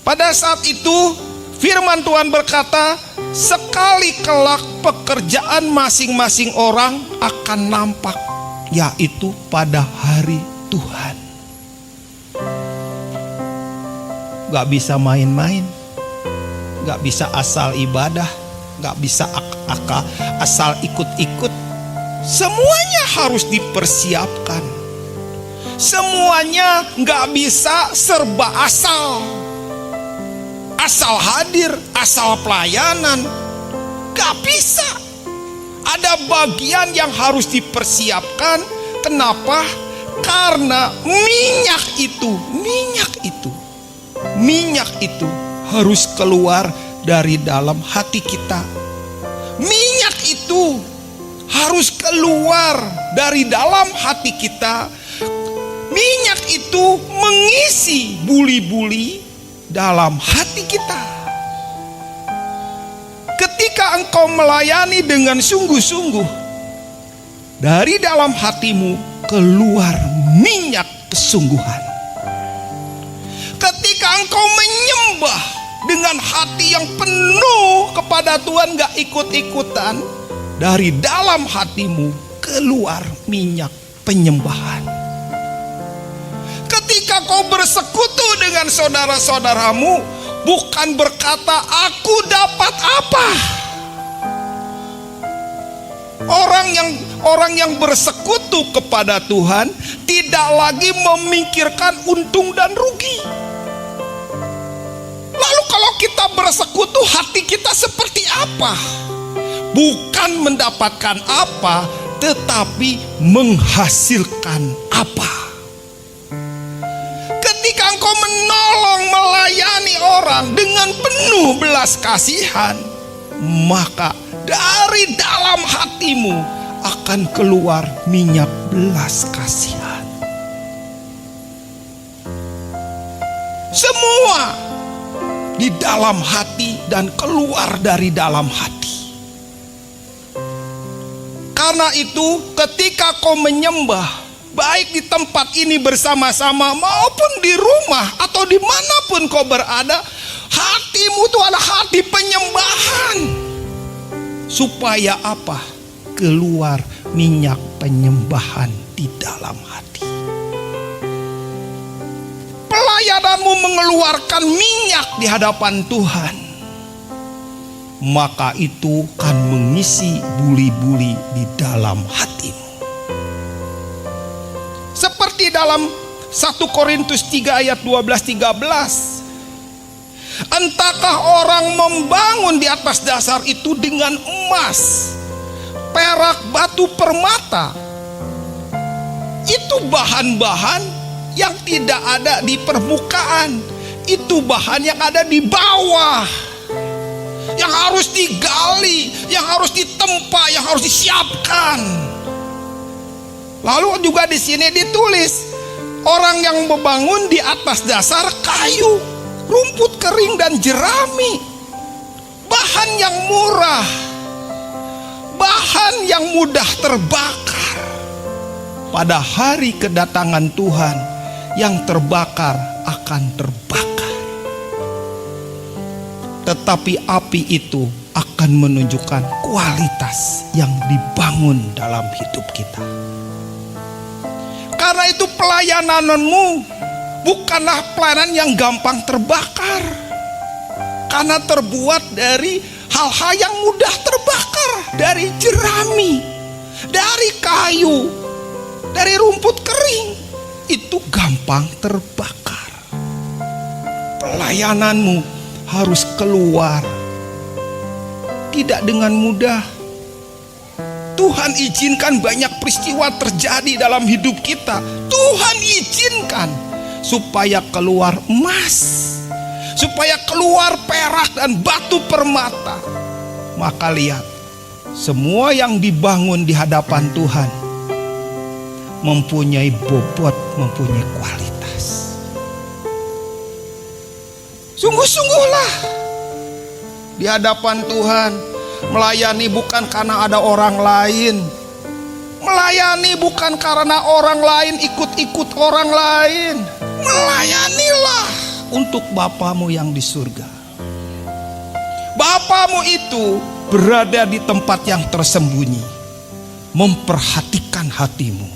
Pada saat itu firman Tuhan berkata, sekali kelak pekerjaan masing-masing orang akan nampak, yaitu pada hari Tuhan. Gak bisa main-main, gak bisa asal ibadah, gak bisa asal ikut-ikut. Semuanya harus dipersiapkan. Semuanya gak bisa serba asal. Asal hadir, asal pelayanan, gak bisa. Ada bagian yang harus dipersiapkan. Kenapa? Karena minyak itu harus keluar dari dalam hati kita. Minyak itu harus keluar dari dalam hati kita. Minyak itu mengisi buli-buli dalam hati kita. Ketika engkau melayani dengan sungguh-sungguh, dari dalam hatimu keluar minyak kesungguhan. Ketika engkau menyembah dengan hati yang penuh kepada Tuhan, gak ikut-ikutan, dari dalam hatimu keluar minyak penyembahan. Ketika kau bersekutu dengan saudara-saudaramu, bukan berkata aku dapat apa. Orang yang bersekutu kepada Tuhan tidak lagi memikirkan untung dan rugi. Lalu kalau kita bersekutu, hati kita seperti apa? Bukan mendapatkan apa, tetapi menghasilkan apa. Ketika engkau menolong, melayani orang dengan penuh belas kasihan, maka dari dalam hatimu akan keluar minyak belas kasihan. Semua di dalam hati dan keluar dari dalam hati. Karena itu ketika kau menyembah, baik di tempat ini bersama-sama maupun di rumah atau dimanapun kau berada, hatimu itu adalah hati penyembahan. Supaya apa? Keluar minyak penyembahan di dalam hati. Pelayananmu mengeluarkan minyak di hadapan Tuhan, maka itu akan mengisi buli-buli di dalam hatimu. Seperti dalam 1 Korintus 3 ayat 12-13. Entahkah orang membangun di atas dasar itu dengan emas, perak, batu, permata. Itu bahan-bahan yang tidak ada di permukaan. Itu bahan yang ada di bawah, yang harus digali, yang harus ditempa, yang harus disiapkan. Lalu juga di sini ditulis, orang yang membangun di atas dasar kayu, rumput kering dan jerami. Bahan yang murah, bahan yang mudah terbakar. Pada hari kedatangan Tuhan, yang terbakar akan terbakar. Tetapi api itu akan menunjukkan kualitas yang dibangun dalam hidup kita. Karena itu pelayananmu bukanlah pelayanan yang gampang terbakar, karena terbuat dari hal-hal yang mudah terbakar, dari jerami, dari kayu, dari rumput kering. Itu gampang terbakar. Pelayananmu harus keluar, tidak dengan mudah. Tuhan izinkan banyak peristiwa terjadi dalam hidup kita. Tuhan izinkan supaya keluar emas, supaya keluar perak dan batu permata. Maka lihat, semua yang dibangun di hadapan Tuhan mempunyai bobot, mempunyai kualitas. Sungguh-sungguhlah di hadapan Tuhan. Melayani bukan karena ada orang lain. Melayani bukan karena orang lain ikut-ikut orang lain. Melayanilah untuk Bapamu yang di surga. Bapamu itu berada di tempat yang tersembunyi, memperhatikan hatimu,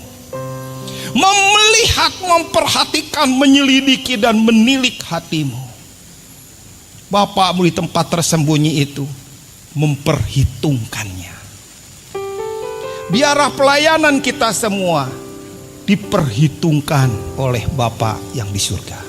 melihat, memperhatikan, menyelidiki dan menilik hatimu. Bapamu di tempat tersembunyi itu memperhitungkannya. Biarlah pelayanan kita semua diperhitungkan oleh Bapa yang di surga.